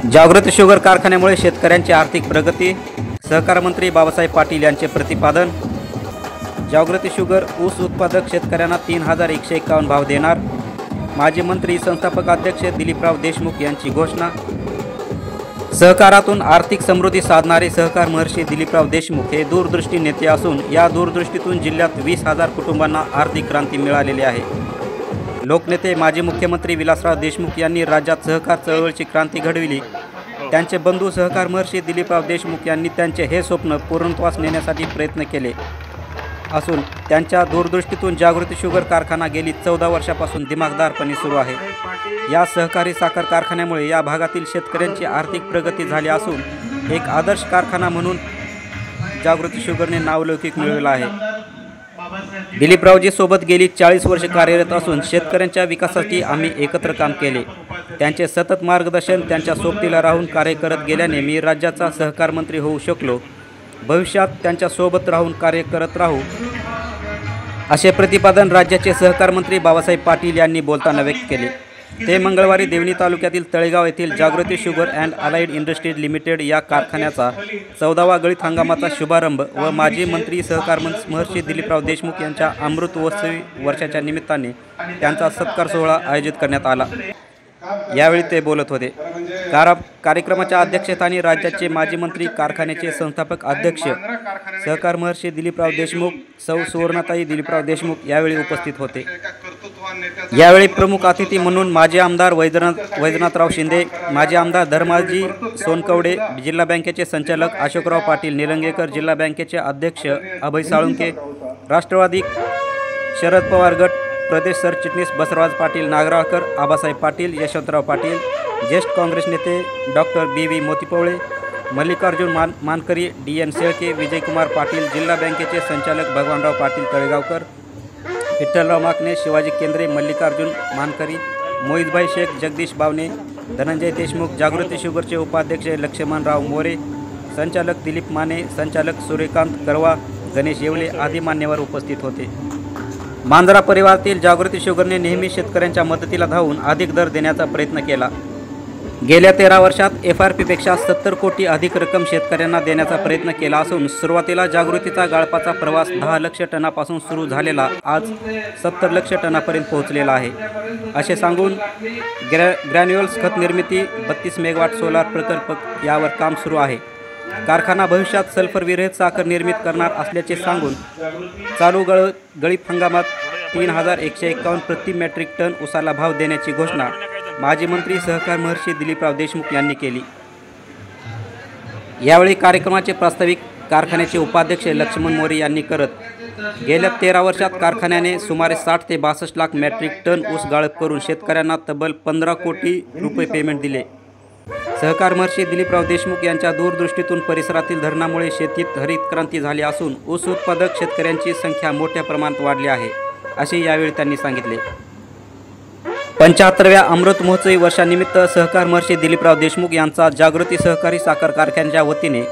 जागृती sugar कारखान्यामुळे शेतकऱ्यांची आर्थिक प्रगती, सहकार मंत्री बाबासाहेब पाटील यांचे प्रतिपादन। जागृती शुगर ऊस उत्पादक शेतकऱ्यांना 3151 भाव देणार, माजी मंत्री संस्थापक अध्यक्ष दिलीपराव देशमुख यांची घोषणा। सहकारातून आर्थिक समृद्धी साधणारे सहकार महर्षी दिलीपराव देशमुख हे दूरदृष्टी नेते असून या दूरदृष्टीतून जिल्ह्यात 20,000 कुटुंबांना आर्थिक क्रांती मिळालेली आहे। लोकनेते माजी मुख्यमंत्री विलासराव देशमुख यांनी राज्यात सहकार चळवळीची क्रांती घडविली। त्यांचे बंधू सहकार महर्षी दिलीपराव देशमुख यांनी त्यांचे हे स्वप्न पूर्णत्वास नेण्यासाठी प्रयत्न केले असून त्यांच्या दूरदृष्टीतून जागृती शुगर कारखाना गेली 14 वर्षापासून दिमागदारपणे सुरू आहे। या सहकारी साखर कारखान्यामुळे या भागातील शेतकऱ्यांची आर्थिक प्रगती झाली असून एक आदर्श कारखाना म्हणून जागृती शुगरने नावलौकिक मिळवला आहे। दिलीपरावजी सोबत गेली 40 वर्षे कार्यरत असून शेतकऱ्यांच्या विकासासाठी आम्ही एकत्र काम केले। त्यांचे सतत मार्गदर्शन, त्यांच्या सोबतीला राहून कार्य करत गेल्याने मी राज्याचा सहकार मंत्री होऊ शकलो। भविष्यात त्यांच्या सोबत राहून कार्य करत राहू, असे प्रतिपादन राज्याचे सहकार मंत्री बाबासाहेब पाटील यांनी बोलताना व्यक्त केले। ते मंगळवारी देवणी तालुक्यातील तळेगाव येथील Jagruti sugar and allied industries limited या कारखान्याचा 14वा गळीत हंगामाचा शुभारंभ व माजी मंत्री सहकार महर्षी दिलीपराव देशमुख यांच्या अमृत महोत्सवी वर्षाच्या निमित्ताने त्यांचा सत्कार सोहळा आयोजित करण्यात आला। यावेळी ते बोलत होते। कार्यक्रमाच्या अध्यक्षस्थानी राज्याचे माजी मंत्री, कारखान्याचे संस्थापक अध्यक्ष सहकार महर्षी दिलीपराव देशमुख, सौ सुवर्णाताई दिलीपराव देशमुख यावेळी उपस्थित होते। यावेळी प्रमुख अतिथी म्हणून माजी आमदार वैजनाथराव शिंदे, माजी आमदार धर्माजी सोनकवडे, जिल्हा बँकेचे संचालक अशोकराव पाटील निलंगेकर, जिल्हा बँकेचे अध्यक्ष अभय साळुंके, राष्ट्रवादी शरद पवार गट प्रदेश सरचिटणीस बसवराज पाटील नागराळकर, आबासाहेब पाटील, यशवंतराव पाटील, ज्येष्ठ काँग्रेस नेते डॉक्टर BV मोतीपवळे, मल्लिकार्जुन मानकरी, DN शेळके, विजयकुमार पाटील, जिल्हा बँकेचे संचालक भगवानराव पाटील तळेगावकर, विठ्ठलराव माकणे, शिवाजी केंद्रे, मल्लिकार्जुन मानकरी, मोहितभाई शेख, जगदीश बावणे, धनंजय देशमुख, जागृती शुगरचे उपाध्यक्ष लक्ष्मणराव मोरे, संचालक दिलीप माने, संचालक सूर्यकांत करवा, गणेश येवले आदी मान्यवर उपस्थित होते। मांजरा परिवारातील जागृती शुगरने नेहमी शेतकऱ्यांच्या मदतीला धावून अधिक दर देण्याचा प्रयत्न केला। गेल्या 13 वर्षात FRP-पेक्षा 70 कोटी अधिक रक्कम शेतकऱ्यांना देण्याचा प्रयत्न केला असून सुरुवातीला जागृतीचा गाळपाचा प्रवास 10 लक्ष टनापासून सुरू झालेला आज 70 लक्ष टनापर्यंत पोहोचलेला आहे, असे सांगून ग्रॅन्युअल्स खत निर्मिती, 32 मेगावॅट सोलार प्रकल्प यावर काम सुरू आहे। कारखाना भविष्यात सल्फर विरहित साखर निर्मित करणार असल्याचे सांगून चालू गळीत हंगामात 3151 प्रति मेट्रिक टन उसाला भाव देण्याची घोषणा माजी मंत्री सहकार महर्षी दिलीपराव देशमुख यांनी केली। यावेळी कार्यक्रमाचे प्रास्ताविक कारखान्याचे उपाध्यक्ष लक्ष्मण मोरे यांनी करत गेल्या 13 वर्षात कारखान्याने सुमारे 60 ते 62 लाख मेट्रिक टन ऊस गाळप करून शेतकऱ्यांना तब्बल 15 कोटी रुपये पेमेंट दिले। सहकार महर्षी दिलीपराव देशमुख यांच्या दूरदृष्टीतून परिसरातील धरणामुळे शेतीत हरित क्रांती झाली असून ऊस उत्पादक शेतकऱ्यांची संख्या मोठ्या प्रमाणात वाढली आहे, असे यावेळी त्यांनी सांगितले। 75व्या अमृत महोत्सवी वर्षानिमित्त सहकार महर्षी दिलीपराव देशमुख यांचा जागृती सहकारी साखर कारखान्याच्या वतीने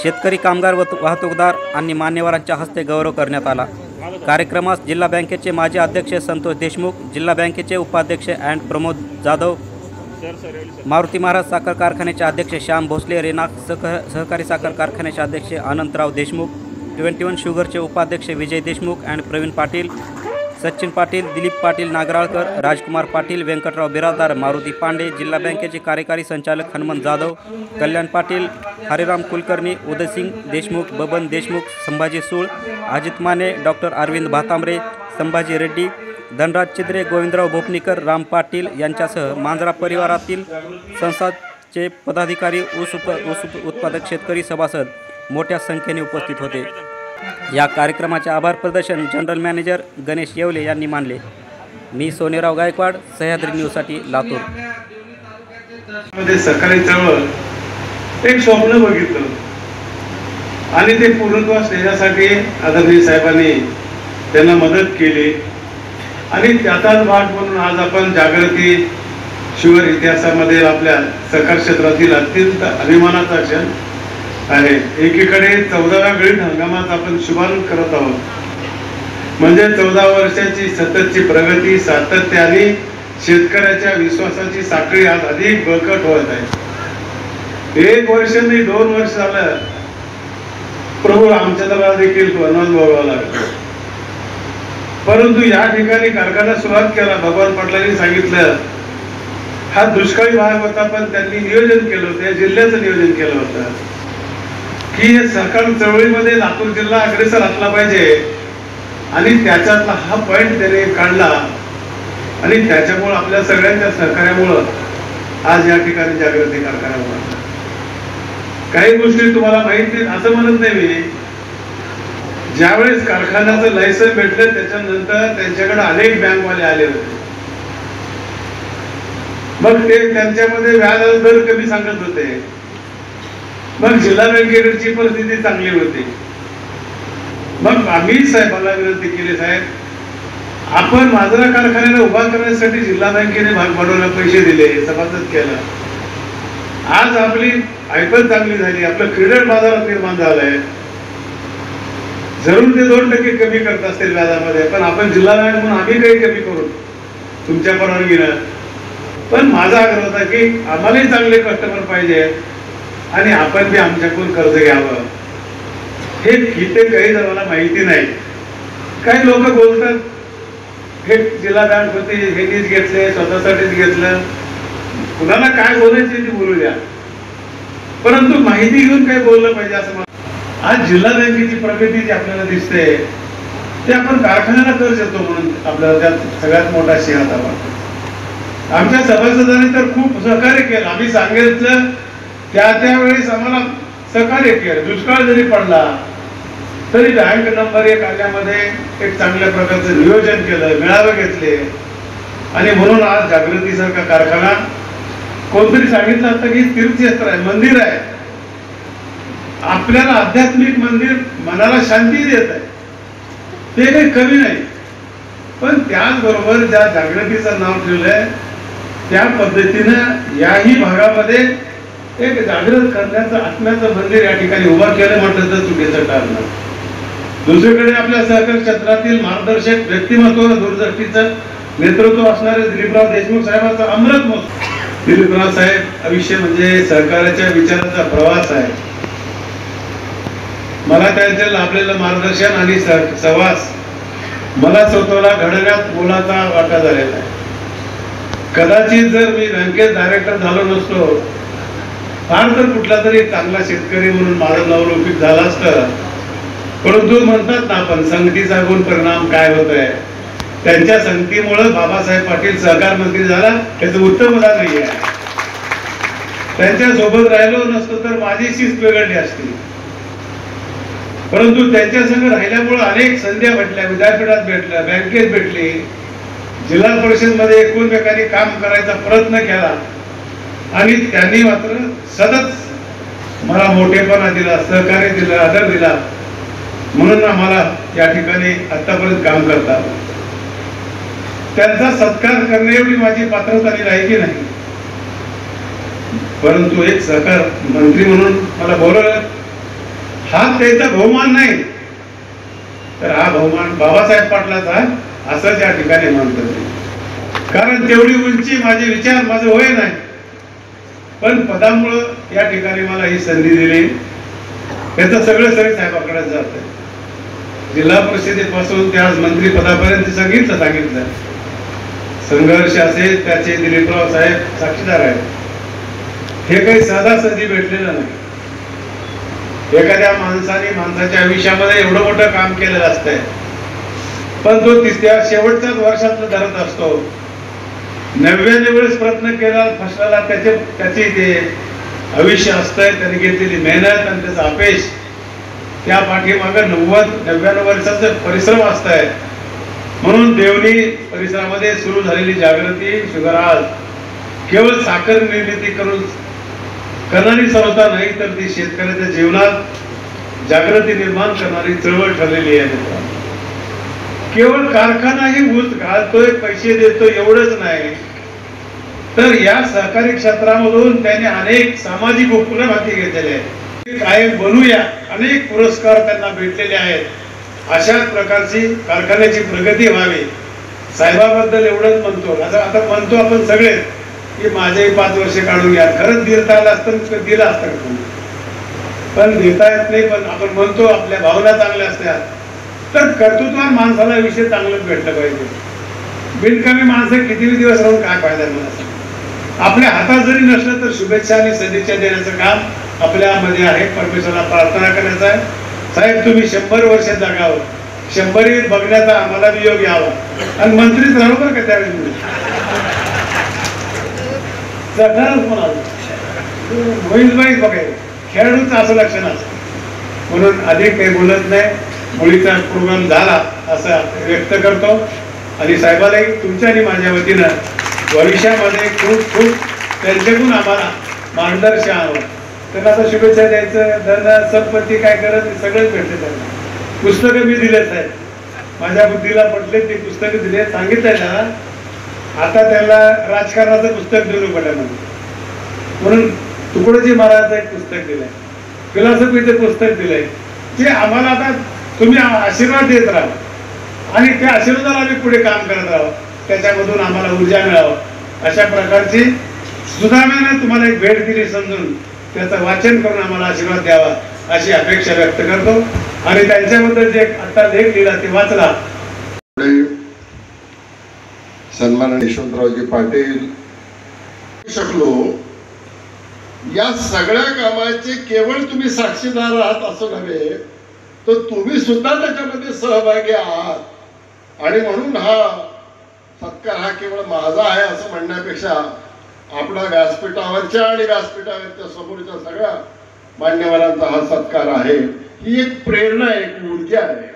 शेतकरी, कामगार व वाहतूकदार आणि मान्यवरांच्या हस्ते गौरव करण्यात आला। कार्यक्रमास जिल्हा बँकेचे माजी अध्यक्ष संतोष देशमुख, जिल्हा बँकेचे उपाध्यक्ष प्रमोद जाधव, मारुती महाराज साखर कारखान्याचे अध्यक्ष श्याम भोसले, रेनाक सहकारी साखर कारखान्याचे अध्यक्ष अनंतराव देशमुख, 21 शुगरचे उपाध्यक्ष विजय देशमुख प्रवीण पाटील, सचिन पाटील, दिलीप पाटील नागराळकर, राजकुमार पाटील, व्यंकटराव बिराजदार, मारुती पांडे, जिल्हा बँकेचे कार्यकारी संचालक हनुमंत जाधव, कल्याण पाटील, हरिराम कुलकर्णी, उदयसिंग देशमुख, बबन देशमुख, संभाजी सूळ, अजित माने, डॉक्टर अरविंद भातांबरे, संभाजी रेड्डी, धनराज चिद्रे, गोविंदराव भोपनीकर, राम पाटील यांच्यासह मांजरा परिवारातील संस्थाचे पदाधिकारी, ऊस उत्पादक शेतकरी सभासद मोठ्या संख्येने उपस्थित होते। या कार्यक्रमाचे आभार प्रदर्शन जनरल मॅनेजर गणेश येवले यांनी मानले। मी सोनेराव गायकवाड, सह्याद्री न्यूजसाठी लातूर। सहकारी चळवळ एक स्वप्न बघितलं आणि ते पूर्णत्वास नेण्यासाठी आदरणीय साहेबांनी त्यांना मदत केली आणि त्याचाच भाग म्हणून आज आपण जागृती शुगर इतिहासामध्ये आपल्या सहकार क्षेत्रातील अत्यंत अभिमानाचा क्षण आहे। एकीकडे 14व्या गळीत हंगामात आपण शुभारंभ करत आहोत, म्हणजे 14 वर्षाची सततची प्रगती, सातत्य आणि शेतकऱ्याच्या विश्वासाची साखळी आज अधिक बळकट होत आहे। 1 वर्ष नाही 2 वर्ष झालं प्रभू रामचंद्राला देखील वनवास भोगावा लागला. परंतु या ठिकाणी कारखाना सुरुवात केला. भगवान पाटलांनी सांगितलं हा दुष्काळी भाग होता, पण त्यांनी नियोजन केलं होतं, या जिल्ह्याचं नियोजन केलं होतं की सहकार चळवळीमध्ये लातूर जिल्हा अग्रेसर असला पाहिजे आणि त्याच्यातला हा पॉइंट त्याने काढला आणि त्याच्यामुळे आपल्या सगळ्यांच्या सहकार्यामुळं आज या ठिकाणी जागृती कारखाना होता. काही गोष्टी तुम्हाला माहिती असं म्हणत नाही मी. ज्यावेळेस कारखान्याचं लायसन भेटलं त्याच्यानंतर त्यांच्याकडे अनेक बँकवाले आले होते. मग ते त्यांच्यामध्ये व्याज दर कमी सांगत होते. मग जिल्हा बँकेकडची परिस्थिती चांगली होती. मग आम्ही साहेबांना विनंती केली, साहेब आपण माजरा कारखान्याला उभा करण्यासाठी जिल्हा बँकेने भाग भांडवला पैसे दिले, सभासद केला. आज आपली ऐपत चांगली झाली, आपलं क्रेडिट बाजारात निर्माण झालंय. जरूर ते 2% कमी करत असतील व्याजामध्ये, पण आपण जिल्हा बँक म्हणून आम्ही काही कमी करू तुमच्या परवानगीनं. पण माझा आग्रह होता की आम्हालाही चांगले कस्टमर पाहिजे आणि आपण बी आमच्याकडून कर्ज घ्यावं. हे किती काही जणांना माहिती नाही. काही लोक बोलतात हे जिल्हा बँक होती, हेनीच घेतले, स्वतःसाठीच घेतलं. कुणाला काय बोलायचे ते बोलू द्या, परंतु माहिती घेऊन काही बोललं पाहिजे असं मला. आज जिल्हा बँकेची प्रगती जी आपल्याला दिसते ते आपण कारखान्याला कर्ज येतो म्हणून आपल्याला त्यात सगळ्यात मोठा सिंहात आला. आमच्या सभासदांनी तर खूप सहकार्य केलं. आम्ही सांगितलं त्यावेळेस आम्हाला सहकार्य केलं. दुष्काळ जरी पडला तरी बँक नंबर 1 आल्यामध्ये एक चांगल्या प्रकारचं नियोजन केलं, मेळावे घेतले आणि म्हणून आज जागृतीसारखा कारखाना. कोणतरी सांगितलं असतं की तीर्थक्षेत्र आहे, मंदिर आहे. आपल्याला आध्यात्मिक मंदिर मनाला शांती देत आहे, ते काही कमी नाही. पण त्याचबरोबर ज्या जागृतीचं नाव ठेवलंय त्या पद्धतीनं याही भागामध्ये एक जागृत करण्याचं आत्म्याचं मंदिर या ठिकाणी उभा केलं म्हटलं तर चुकीचं ठरणार. दुसरीकडे आपल्या सहकार क्षेत्रातील मार्गदर्शक व्यक्तिमत्व, दूरदृष्टीचं नेतृत्व असणारे दिलीपराव देशमुख साहेबांचा अमृत महोत्सव. दिलीपराव साहेब आयुष्य म्हणजे सहकार्याच्या विचाराचा प्रवास आहे. मला त्यांचे लाभलेलं मार्गदर्शन आणि सहवास मला स्वतःला घडवण्यात मोलाचा वाटा झालेला आहे. कदाचित जर मी बँकेत डायरेक्टर झालो नसतो, फार तर कुठला तरी चांगला शेतकरी म्हणून माझं लवलौकिक झाला असतं. परंतु म्हणतात ना आपण संगतीचा गुण परिणाम काय होत आहे. त्यांच्या संगतीमुळे बाबासाहेब पाटील सहकार मंत्री झाला, त्याचं उत्तम उदाहरण नाही आहे. त्यांच्या सोबत राहिलो नसतो तर माझी शिस्त बिघडली असती. परंतु त्यांच्या संग राहिल्यामुळे अनेक संध्या भेटल्या, विद्यापीठात भेटल्या, बँकेत भेटली, जिल्हा परिषद मध्ये एकमेकांनी काम करायचा प्रयत्न केला आणि त्यांनी मात्र सतत मला मोठेपणा दिला, सहकार्य दिलं, आदर दिला. म्हणून आम्हाला या ठिकाणी आतापर्यंत काम करतात. त्यांचा सत्कार करणे एवढी माझी पात्रता नाही की नाही, परंतु एक सहकार मंत्री म्हणून मला बोलवलं. हा त्याचा बहुमान नाही, तर हा बहुमान बाबासाहेब पाटलाचा असं त्या ठिकाणी म्हणतो. कारण तेवढी उंची माझे विचार, माझं वय नाही, पण पदामुळं या ठिकाणी मला ही संधी दिली. त्याचं सगळं सगळं साहेबाकडे जात आहे. जिल्हा परिषदेपासून ते आज मंत्री पदापर्यंत सांगितलं संघर्ष असेल त्याचे दिलीपराव साहेब साक्षीदार आहेत. हे काही सहजासहजी भेटलेलं नाही. एखाद्या माणसाच्या आयुष्यामध्ये एवढं मोठं काम केलेलं असतंय, पण तो त्या शेवटच्याच वर्षातलं धरत असतो. 99 वेळेस प्रयत्न केला, फसला, त्याचे ते आयुष्य असतंय, त्याने घेतलेली मेहनत आणि त्याचं अपयश, त्या पाठीमागं 90-99 वर्षाचं परिश्रम असतंय. म्हणून देवणी परिसरामध्ये सुरू झालेली जागृती शुगर आज केवळ साखर निर्मिती करणारी संस्था नाही, तर ती शेतकऱ्याच्या जीवनात जागृती निर्माण करणारी चळवळ ठरलेली आहे. केवळ कारखानाही ऊस घालतोय, पैसे देतोय एवढंच नाही, तर या सहकारी क्षेत्रामधून त्याने अनेक सामाजिक उपक्रम हाती घेतलेले आहेत. कायम बनूया, अनेक पुरस्कार त्यांना भेटलेले आहेत. अशाच प्रकारची कारखान्याची प्रगती व्हावी. साहेबाबद्दल एवढंच म्हणतो, आता म्हणतो आपण सगळे की माझेही 5 वर्ष काढून घ्या. खरंच देता आलं असतं तर दिलं असतं का? पण देता येत नाही. पण आपण म्हणतो आपल्या भावना चांगल्या असत्या, तर कर्तृत्वान माणसाला विषय चांगलंच भेटलं पाहिजे. बिनकामी माणसं कितीही दिवस राहून काय फायदा मला? आपल्या हातात जरी नसलं तर शुभेच्छा आणि सदिच्छा देण्याचं काम आपल्यामध्ये आहे. परमेश्वराला प्रार्थना करायचं आहे, साहेब तुम्ही 100 वर्ष जगावं, 100 बघण्याचा आम्हाला बी योग यावा आणि मंत्रीच राहू बरं का त्यावेळी जगणारच म्हणाल होईल बाई बघायला. खेळाडूच असं लक्षण असतं. म्हणून अधिक काही बोलत नाही. मुलीचा प्रोग्राम झाला असं व्यक्त करतो. आणि साहेबालाही तुमच्या आणि माझ्या वतीनं भविष्यामध्ये खूप खूप त्यांच्याकडून आम्हाला मार्गदर्शन हवं. त्यांना आता शुभेच्छा द्यायचं, धन संपत्ती काय करत ते सगळंच भेटते त्यांना. पुस्तकं मी दिलेत साहेब, माझ्या बुद्धीला पटले ते पुस्तकं दिले. सांगितलंय त्याला आता त्याला राजकारणाचं पुस्तक देऊ पडायमध्ये. म्हणून तुकडोजी महाराजांचं एक पुस्तक दिलंय, फिलॉसॉफीचं पुस्तक दिलंय, जे आम्हाला आता तुम्ही आशीर्वाद देत राहा आणि त्या आशीर्वादाला आम्ही पुढे काम करत राहावं, त्याच्यामधून आम्हाला ऊर्जा मिळावं. अशा प्रकारची सुदाम्याने तुम्हाला एक भेट दिली समजून त्याचं वाचन करून आम्हाला आशीर्वाद द्यावा अशी अपेक्षा व्यक्त करतो. आणि त्यांच्याबद्दल जे आता लेख लिहिला ते वाचला. सन्माननीय यशवंतरावजी पाटील शकलो या सगळ्या कामाचे केवळ तुम्ही साक्षीदार आहात असं नव्हे, तर तुम्ही सुद्धा त्याच्यामध्ये सहभागी आहात. आणि म्हणून हा सत्कार हा केवळ माझा आहे असं म्हणण्यापेक्षा आपल्या व्यासपीठावरच्या आणि व्यासपीठावरच्या समोरच्या सगळ्या मान्यवरांचा हा सत्कार आहे. ही एक प्रेरणा आहे, एक ऊर्जा आहे.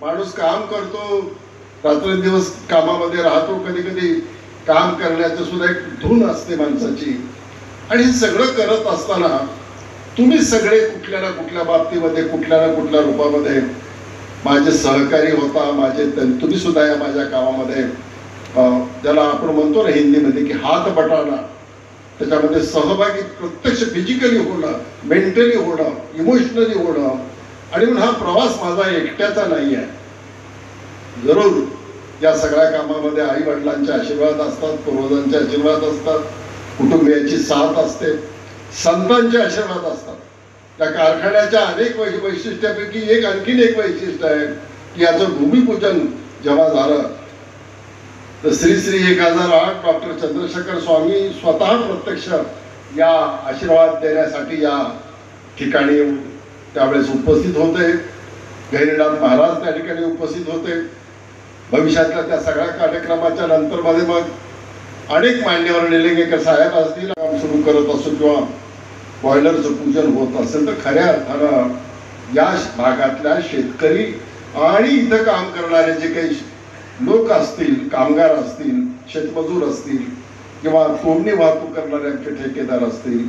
माणूस काम करतो, रात्रंदिवस कामामध्ये राहतो, कधी कधी काम करण्याचं सुद्धा एक धून असते माणसाची. आणि हे सगळं करत असताना तुम्ही सगळे कुठल्या ना कुठल्या बाबतीमध्ये कुठल्या ना कुठल्या रूपामध्ये माझे सहकारी होता. तुम्ही सुद्धा या माझ्या कामामध्ये ज्याला आपण म्हणतो ना हिंदीमध्ये की हात बटाना, त्याच्यामध्ये सहभागी प्रत्यक्ष फिजिकली होणं, मेंटली होणं, इमोशनली होणं. आणि म्हणून हा प्रवास माझा एकट्याचा नाही आहे. जरूर या सगळ्या कामामध्ये आई वडिलांचे आशीर्वाद असतात, पूर्वजांचे आशीर्वाद असतात, कुटुंबियांची साथ असते, संतांचे आशीर्वाद असतात. त्या कारखान्याच्या अनेक वैशिष्ट्यापैकी एक आणखीन एक वैशिष्ट्य आहे की याचं भूमिपूजन जेव्हा झालं तर श्री श्री 1008 डॉक्टर चंद्रशेखर स्वामी स्वतः प्रत्यक्ष या आशीर्वाद देण्यासाठी या ठिकाणी त्यावेळेस उपस्थित होते. गहिनीनाथ महाराज त्या ठिकाणी उपस्थित होते. भविष्यातल्या त्या सगळ्या कार्यक्रमाच्या नंतर मध्ये मग अनेक मान्यवर निलंगेकर साहेब असतील काम सुरू करत असो किंवा बॉयलरचं पूजन होत असेल, तर खऱ्या अर्थानं या भागातल्या शेतकरी आणि इथं काम करणारे जे काही लोक असतील, कामगार असतील, शेतमजूर असतील किंवा तोडणी वाहतूक करणारे आमचे ठेकेदार असतील,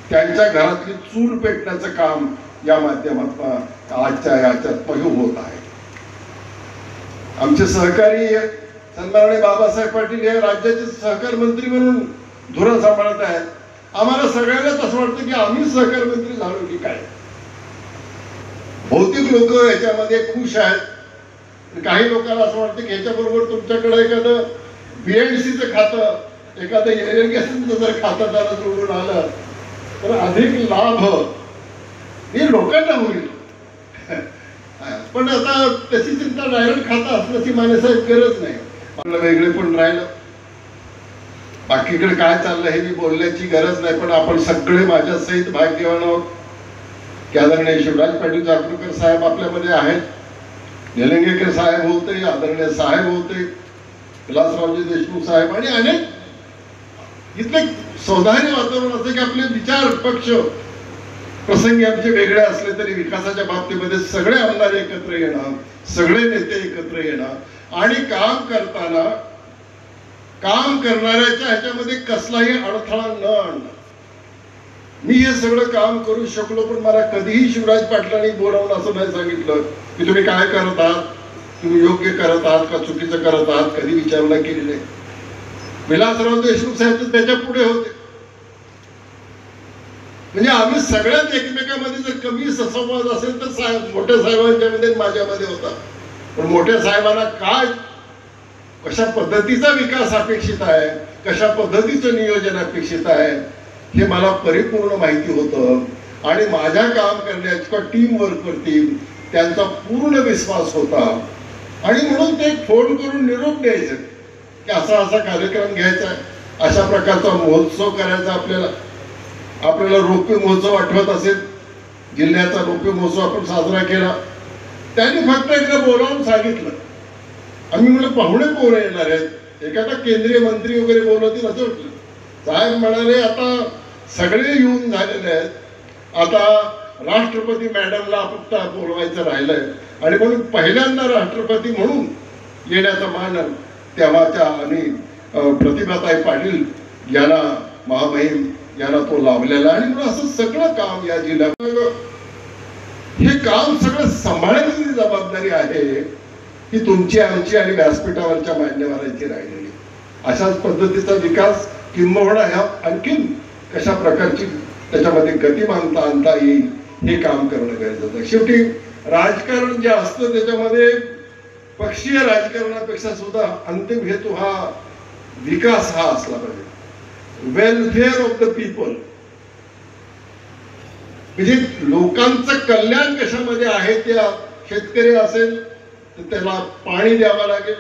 त्यांच्या घरातली चूल पेटण्याचं काम या माध्यमातून आजच्या याच्यात होत आहे. आमचे सहकारी सन्माननीय बाबासाहेब पाटील हे राज्याचे सहकार मंत्री म्हणून धुरा सांभाळत आहेत. आम्हाला सगळ्यांनाच असं वाटतं की आम्ही सहकार मंत्री झालो की काय. बहुतेक लोक याच्यामध्ये खुश आहेत. काही लोकांना असं वाटतं की ह्याच्याबरोबर तुमच्याकडे एखादं BNCचं खातं, एखादं इरिगेशनचं जर खातं त्याला जोडून आलं तर अधिक लाभ हे लोकांना होईल. पण आता त्याची चिंता डायरेक्ट खातं असण्याची मानेसाहेब गरज नाही. आपलं वेगळे पण राहिलं, बाकीकडे काय चाललं हे मी बोलण्याची गरज नाही. पण आपण सगळे माझ्या सहित भाग्यवान आहोत की आदरणीय शिवराज पाटील चाकूरकर साहेब आपल्यामध्ये आहेत, निलंगेकर साहेब होते, आदरणीय साहेब होते, विलासरावजी देशमुख साहेब आणि अनेक इथले सौदार्य वातावरण असं की आपले विचार पक्ष प्रसंगी आमचे वेगळे असले तरी विकासाच्या बाबतीमध्ये सगळे आमदार एकत्र येणं, सगळे नेते एकत्र येणं आणि काम करताना काम करणाऱ्याच्या ह्याच्यामध्ये कसलाही अडथळा न आणणं. मी हे सगळं काम करू शकलो, पण मला कधीही शिवराज पाटलांनी बोलावून असं नाही सांगितलं की तुम्ही काय करत आहात, तुम्ही योग्य करत आहात का चुकीचं करत आहात, कधी विचारणा केली नाही. विलासराव देशमुख साहेब त्याच्या पुढे होते. म्हणजे आम्ही सगळ्यात एकमेकांमध्ये जर कमी संवाद असेल तर साहेब मोठ्या साहेबांच्या माझ्यामध्ये होता. पण मोठ्या साहेबांना काय कशा पद्धतीचा विकास अपेक्षित आहे कशा पद्धतीचं नियोजन अपेक्षित आहे हे मला परिपूर्ण माहिती होतं आणि माझ्या काम करण्याच्या टीम वर्कवरती त्यांचा पूर्ण विश्वास होता आणि म्हणून ते फोन करून निरोप द्यायचे की असा कार्यक्रम घ्यायचा आहे, अशा प्रकारचा महोत्सव करायचा आपल्याला रोपे महोत्सव आठवत असेल, जिल्ह्याचा रोपे महोत्सव आपण साजरा केला. त्यांनी फक्त एकदा बोलावून सांगितलं. आम्ही म्हणलं पाहुणे कोण येणार आहेत, एखादा केंद्रीय मंत्री वगैरे बोलवतील असं म्हटलं. साहेब म्हणाले आता सगळे येऊन झालेले आहेत, आता राष्ट्रपती मॅडमला फक्त बोलवायचं राहिलंय आणि म्हणून पहिल्यांदा राष्ट्रपती म्हणून येण्याचा मान तेव्हाच्या आणि प्रतिभाताई पाटील यांना महामहिम यांना तो लाभलेला आणि म्हणून असं सगळं काम या जिल्ह्यात हे काम सगळं सांभाळण्याची जबाबदारी आहे ही तुमची आमची आणि व्यासपीठावरच्या मान्यवरांची राहिलेली. अशाच पद्धतीचा विकास किंबहुना ह्या आणखीन कशा प्रकारची त्याच्यामध्ये गतिमानता आणता येईल हे काम करणं गरजेचं आहे. शेवटी राजकारण जे असतं त्याच्यामध्ये पक्षीय राजकारणापेक्षा सुद्धा अंतिम हेतू हा विकास हा असला पाहिजे, वेलफेअर ऑफ द पीपल. म्हणजे लोकांचं कल्याण कशामध्ये आहे, त्या शेतकरी असेल तर त्याला पाणी द्यावं लागेल,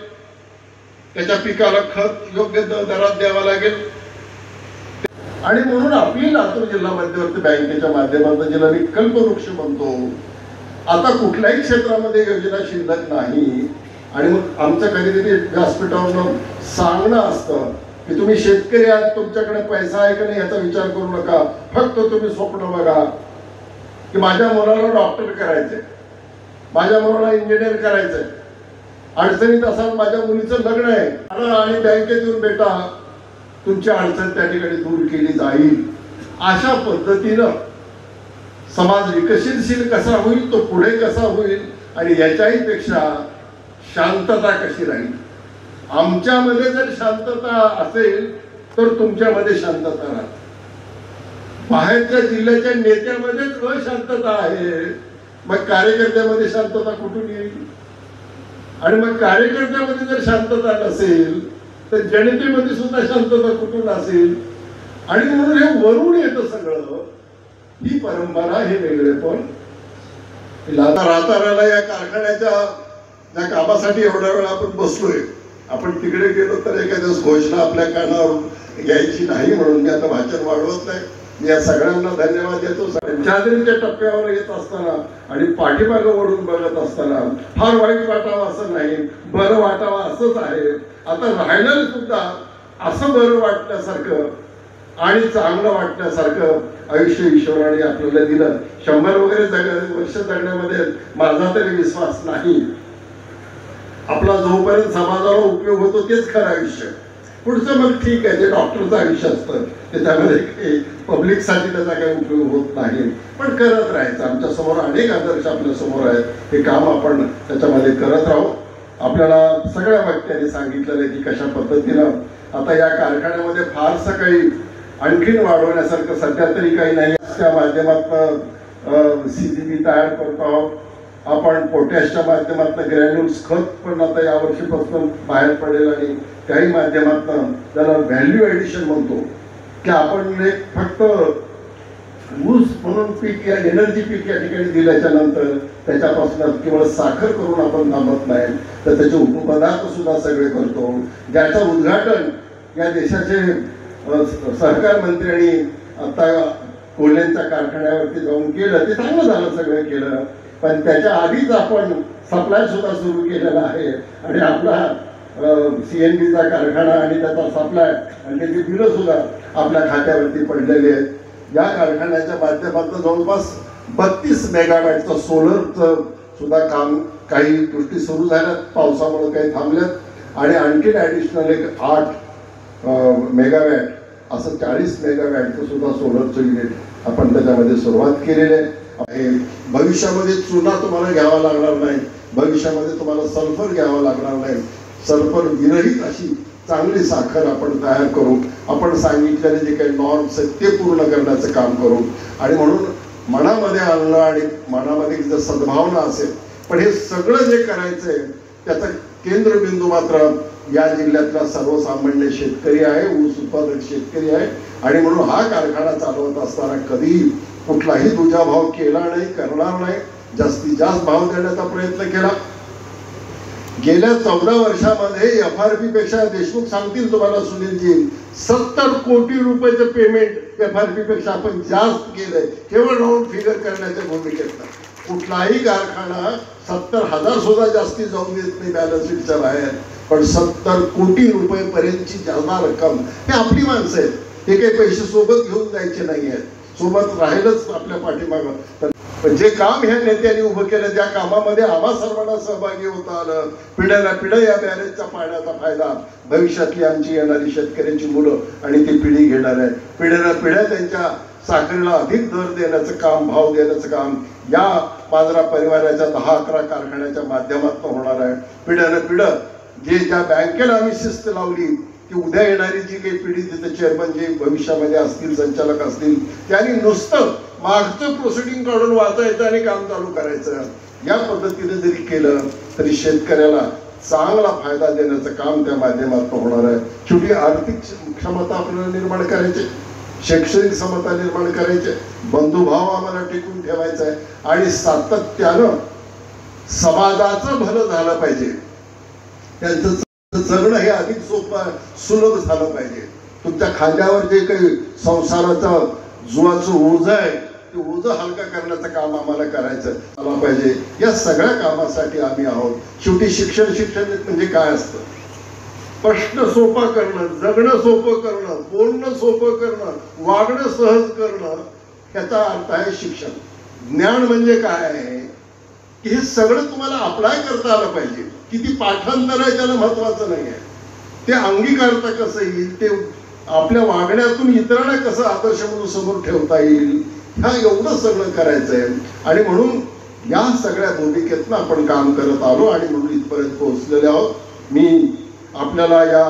त्याच्या पिकाला खत योग्य दरात द्यावा लागेल आणि म्हणून आपली लातूर जिल्हा मध्यवर्ती बँकेच्या माध्यमातून जिल्हा विकल्प वृक्ष म्हणतो. आता कुठल्याही क्षेत्रामध्ये योजना शिल्लक नाही आणि मग आमचं कधीतरी व्यासपीठावरून सांगणं असतं की तुम्ही शेतकरी आहात, तुमच्याकडे पैसा आहे का नाही याचा विचार करू नका, फक्त तुम्ही स्वप्न बघा की माझ्या मुलाला डॉक्टर करायचंय, माझ्या मुलाला इंजिनियर करायचंय, अडचणीत असाल माझ्या मुलीचं लग्न आहे आणि बँकेत येऊन बेटा तुमची अडचण त्या ठिकाणी दूर केली जाईल. अशा पद्धतीनं समाज विकसनशील कसा होईल, तो पुढे कसा होईल आणि याच्याही पेक्षा शांतता कशी राहील. आमच्यामध्ये जर शांतता असेल तर तुमच्यामध्ये शांतता राहते. बाहेरच्या जिल्ह्याच्या नेत्यामध्येच अशांतता आहे, मग कार्यकर्त्यामध्ये शांतता कुठून येईल आणि मग कार्यकर्त्यामध्ये जर शांतता नसेल तर जनतेमध्ये सुद्धा शांतता कुठून असेल आणि म्हणून हे वरून येतं सगळं. ही परंपरा हे वेगळेपण राहता या कारखान्याच्या ज्या कामासाठी एवढ्या वेळा आपण बसलोय, आपण तिकडे गेलो तर एखाद्या घोषणा आपल्या कानावर घ्यायची नाही म्हणून मी आता भाषण वाढवत नाही. मी या सगळ्यांना धन्यवाद देतो. चादरीच्या टप्प्यावर येत असताना आणि पाठीमागं वळून बघत असताना फार वाईट वाटावं असं नाही, बरं वाटावं असंच आहे. आता राहिलं सुद्धा असं बरं वाटण्यासारखं आणि चांगलं वाटण्यासारखं आयुष्य ईश्वराने आपल्याला दिलं. 100 वगैरे वर्ष जगण्यामध्ये माझा तरी विश्वास नाही. आपला जोपर्यंत समाजाला उपयोग होतो तेच खरं आयुष्य. पुढचं मग ठीक आहे, ते डॉक्टरचं आयुष्य असतं, त्याच्यामध्ये पब्लिकसाठी त्याचा काही उपयोग होत नाही, पण करत राहायचं. आमच्या समोर अनेक आदर्श आपल्या समोर आहेत, हे काम आपण त्याच्यामध्ये करत राहू. आपल्याला सगळ्या वक्त्यांनी सांगितलेलं आहे की कशा पद्धतीनं आता या कारखान्यामध्ये फारसं काही आणखीन वाढवण्यासारखं सध्या तरी काही नाही. त्या माध्यमातून CGP तयार करतो आहोत आपण, पोटॅशच्या माध्यमातून ग्रॅन्युल्स खत पण आता यावर्षीपासून बाहेर पडेल आणि काही माध्यमातून त्याला व्हॅल्यू ॲडिशन म्हणतो की आपण एक फक्त ऊस म्हणून पीक या एनर्जी पीक या ठिकाणी दिल्याच्या नंतर त्याच्यापासून केवळ साखर करून आपण थांबत नाही तर त्याचे उपपदार्थ सुद्धा सगळे करतो, ज्याचं उद्घाटन या देशाचे सहकार मंत्र्यांनी आता कोल्ह्यांच्या कारखान्यावरती जाऊन केलं. ते चांगलं झालं, सगळं केलं, पण त्याच्या आधीच आपण सप्लाय सुद्धा सुरू केलेला आहे आणि आपला CNBचा कारखाना आणि त्याचा सप्लाय आणि त्याची बिलं सुद्धा आपल्या खात्यावरती पडलेली आहेत. या कारखान्याच्या माध्यमातून जवळपास 32 मेगावॅटचं सोलरचं सुद्धा काम काही गोष्टी सुरू झाल्यात, पावसामुळे काही थांबल्यात आणि आणखीन ॲडिशनल एक 8 मेगावॅट असं 40 मेगावॅटचं सुद्धा सोलरचं युनिट आपण त्याच्यामध्ये सुरुवात केलेली आहे. भविष्यामध्ये चुना तुम्हाला घ्यावा लागणार नाही, भविष्यामध्ये तुम्हाला सल्फर घ्यावा लागणार नाही. सल्फर विरहित अशी चांगली साखर आपण तयार करू. आपण सांगितलेले जे काही नॉर्म्स आहेत ते पूर्ण करण्याचं काम करू आणि म्हणून मनामध्ये आणलं आणि मनामध्ये जर सद्भावना असेल, पण हे सगळं जे करायचंय त्याचा केंद्रबिंदू मात्र या जिल्ह्यातला सर्वसामान्य शेतकरी आहे, ऊस उत्पादक शेतकरी आहे आणि म्हणून हा कारखाना चालवत असताना कधी कुठलाही दुजाभाव केला नाही, करणार नाही. जास्तीत जास्त भाव देण्याचा प्रयत्न केला. गेल्या 14 वर्षामध्ये FRP पेक्षा, देशमुख सांगतील तुम्हाला सुनीलजी, 70 कोटी रुपयाचं पेमेंट FRP पेक्षा आपण जास्त केलंय, केवळ राऊंड फिगर करण्याच्या भूमिकेत. कुठलाही कारखाना 70,000 सुद्धा जास्ती जाऊन देत नाही बॅलन्स शीटच्या बाहेर, पण 70 कोटी रुपये पर्यंतची जादा रक्कम. हे आपली माणसं आहेत, हे काही पैसे सोबत घेऊन जायचे नाही आहेत, सोबत राहिलंच आपल्या पाठीमागं. पण जे काम ह्या नेत्यांनी उभं केलं, ज्या कामामध्ये आम्हा सर्वांना सहभागी होता आलं, पिढ्याला पिढ्या या बॅरेजच्या पाण्याचा फायदा भविष्यातली आमची येणारी शेतकऱ्यांची मुलं आणि ती पिढी घेणार आहे. पिढ्याला पिढ्या त्यांच्या साखरेला अधिक दर देण्याचं काम, भाव देण्याचं काम या मांजरा परिवाराच्या 10-11 कारखान्याच्या माध्यमातून होणार आहे. पिढ्याला पिढं जे ज्या बँकेला आम्ही शिस्त लावली की उद्या येणारी जी काही पिढी तिथे चेअरमन जे भविष्यामध्ये असतील, संचालक असतील, त्यांनी नुसतं मागचं प्रोसिडिंग काढून वाचायचं आणि काम चालू करायचं, या पद्धतीने जरी केलं तरी शेतकऱ्याला चांगला फायदा देण्याचं काम त्या माध्यमातून होणार आहे. शेवटी आर्थिक क्षमता आपल्याला निर्माण करायची, शैक्षणिक समता निर्माण करायचे, बंधुभाव आम्हाला टिकून ठेवायचा आहे आणि सातत्यानं समाजाचं भलं झालं पाहिजे, त्यांचं जगणं हे अधिक सोपं सुलभ झालं पाहिजे. तुमच्या खांद्यावर जे काही संसाराचं जुवाचं ओझं आहे ते ओझं हलका करण्याचं काम आम्हाला करायचं आलं पाहिजे. या सगळ्या कामासाठी आम्ही आहोत. शेवटी शिक्षण म्हणजे काय असतं? प्रश्न सोपा करणं, जगणं सोपं करणं, बोलणं सोपं करणं, वागणं सहज करणं, याचा अर्थ आहे शिक्षण. ज्ञान म्हणजे काय आहे की हे सगळं तुम्हाला अप्लाय करता आलं पाहिजे. किती पाठांतर आहे त्याला महत्वाचं नाही आहे, ते अंगीकारता कसं येईल, ते आपल्या वागण्यातून इतरांना कसं आदर्श म्हणून समोर ठेवता येईल, ह्या एवढं सगळं करायचं आहे. आणि म्हणून या सगळ्या भूमिकेतनं आपण काम करत आलो आणि म्हणून इथपर्यंत पोहोचलेले आहोत. मी आपल्याला या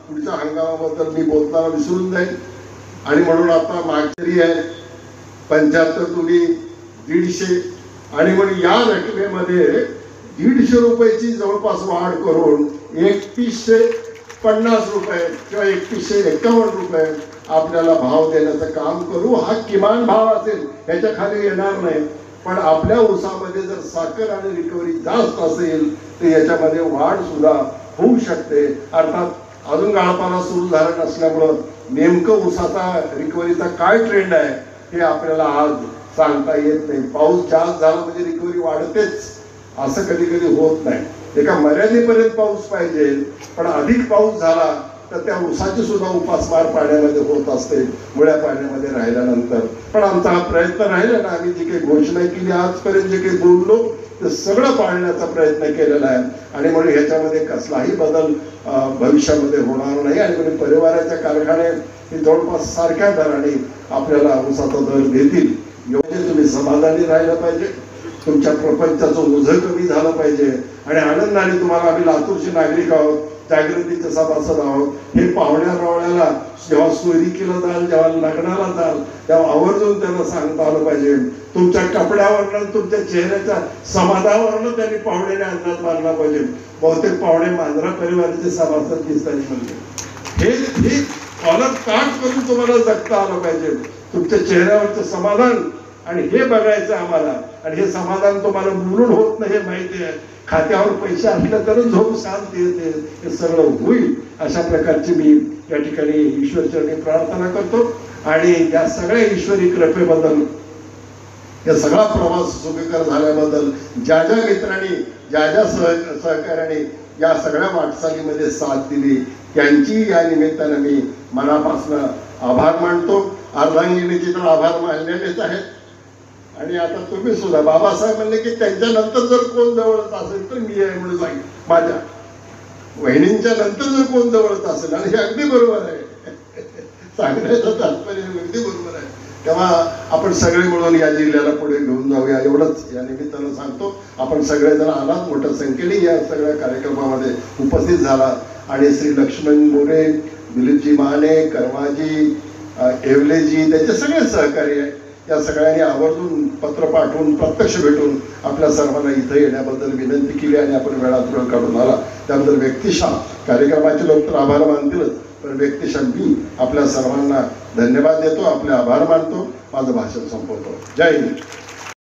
पुढच्या हंगामाबद्दल मी बोलताना विसरून जाईल आणि म्हणून आता मागची आहे 75 तुम्ही 150 आणि म्हणून या रकमेमध्ये 150 रुपयाची जवळपास वाढ करून 3150 रुपये किंवा 3151 रुपये आपल्याला भाव देण्याचं काम करू. हा किमान भाव असेल, ह्याच्या खाली येणार नाही. पण आपल्या ऊसामध्ये जर साखर आणि रिकव्हरी जास्त असेल तर याच्यामध्ये वाढ सुद्धा होऊ शकते. अर्थात अजून गाळपाला सुरू झाला नसल्यामुळं नेमकं ऊसाचा रिकव्हरीचा काय ट्रेंड आहे हे आपल्याला आज सांगता येत नाही. पाऊस जास्त झाला म्हणजे रिकव्हरी वाढतेच असं कधी कधी होत नाही. एका मर्यादेपर्यंत पाऊस पाहिजे, पण अधिक पाऊस झाला तर त्या ऊसाची सुद्धा उपासमार पाण्यामध्ये होत असते मुळ्या पाण्यामध्ये राहिल्यानंतर. पण आमचा हा प्रयत्न राहिला ना, आम्ही जी काही घोषणा केली आजपर्यंत जे काही बोललो ते सगळं पाळण्याचा प्रयत्न केलेला आहे. आणि म्हणून ह्याच्यामध्ये कसलाही बदल भविष्यामध्ये होणार नाही. आणि म्हणून परिवाराच्या कारखाने हे जवळपास सारख्या दराने आपल्याला ऊसाचा दर देतील. एवढे तुम्ही समाधानी राहिलं पाहिजे, तुमच्या प्रपंचाचं ओझं कमी झालं पाहिजे आणि आनंदाने तुम्हाला, आम्ही लातूरचे नागरिक आहोत, जागृतीचे सभासद आहोत, हे पाहुण्या रावळ्याला जेव्हा सोयरीकीला जाल, जेव्हा लग्नाला जाल, तेव्हा आवर्जून त्यांना सांगता आलं पाहिजे. तुमच्या कपड्यावरनं, तुमच्या चेहऱ्याच्या समाधानावरनं त्यांनी पाहुण्याने अंदाज मारला पाहिजे. बहुतेक पाहुणे मांजरा परिवाराचे सभासद दिसताना म्हणजे हे कॉलर काट करून तुम्हाला जगता आलं पाहिजे. तुमच्या चेहऱ्यावरचं समाधान आणि हे बघायचं आम्हाला. आणि हे समाधान तुम्हाला बोलून होत नाही हे माहिती आहे. खात्यावर पैसे असले तरच झोप शांती येते. हे सगळं होईल अशा प्रकारची मी या ठिकाणी ईश्वरचरणी प्रार्थना करतो. आणि या सगळ्या ईश्वरी कृपेबद्दल, या सगळा प्रवास सुखकर झाल्याबद्दल, ज्या ज्या मित्रांनी, ज्या ज्या सहकार्याने या सगळ्या वाटचालीमध्ये साथ दिली त्यांची या निमित्तानं मी मनापासून आभार मानतो. अर्धांगिनीचे तर आभार मानलेलेच आहेत. आणि आता तुम्ही सुद्धा, बाबासाहेब म्हणले की त्यांच्यानंतर जर कोण जवळच असेल तर मी आहे म्हणून सांगितलं. माझ्या वहिनींच्या नंतर जर कोण जवळच असेल, आणि हे अगदी बरोबर आहे, सांगण्याचं तात्पर्य अगदी बरोबर आहे. तेव्हा आपण सगळे मिळून या जिल्ह्याला पुढे घेऊन जाऊया एवढंच या निमित्तानं सांगतो. आपण सगळेजण आलात, मोठ्या संख्येने या सगळ्या कार्यक्रमामध्ये उपस्थित झाला. आणि श्री लक्ष्मण मोरे, दिलीपजी माने, कर्माजी, येवलेजी, त्याचे सगळे सहकारी आहे. या सगळ्यांनी आवर्जून पत्र पाठवून प्रत्यक्ष भेटून आपल्या सर्वांना इथं येण्याबद्दल विनंती केली आणि आपण वेळात वेळ काढून आला त्याबद्दल व्यक्तिशः कार्यक्रमाचे लोक तर आभार मानतीलच, पण व्यक्तिशः मी आपल्या सर्वांना धन्यवाद देतो, आपले आभार मानतो, माझं भाषण संपवतो. जय हिंद.